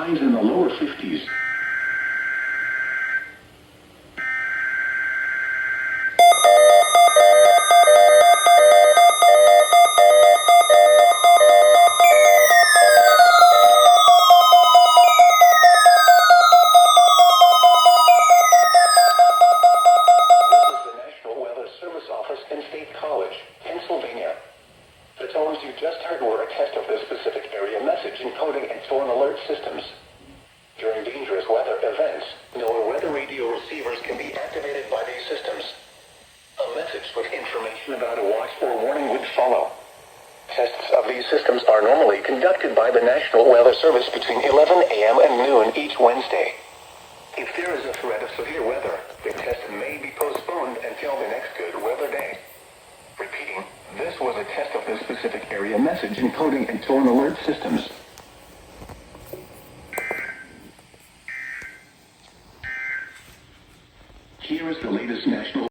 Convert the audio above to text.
highs in the lower 50s. In State College, Pennsylvania. The tones you just heard were a test of the specific area message encoding and tone alert systems. During dangerous weather events, NOAA weather radio receivers can be activated by these systems. A message with information about a watch or warning would follow. Tests of these systems are normally conducted by the National Weather Service between 11 a.m. and noon each Wednesday. If there is a threat of severe weather, the test may be postponed until the next good weather day. Repeating, this was a test of the specific area message encoding and tone alert systems. Here is the latest national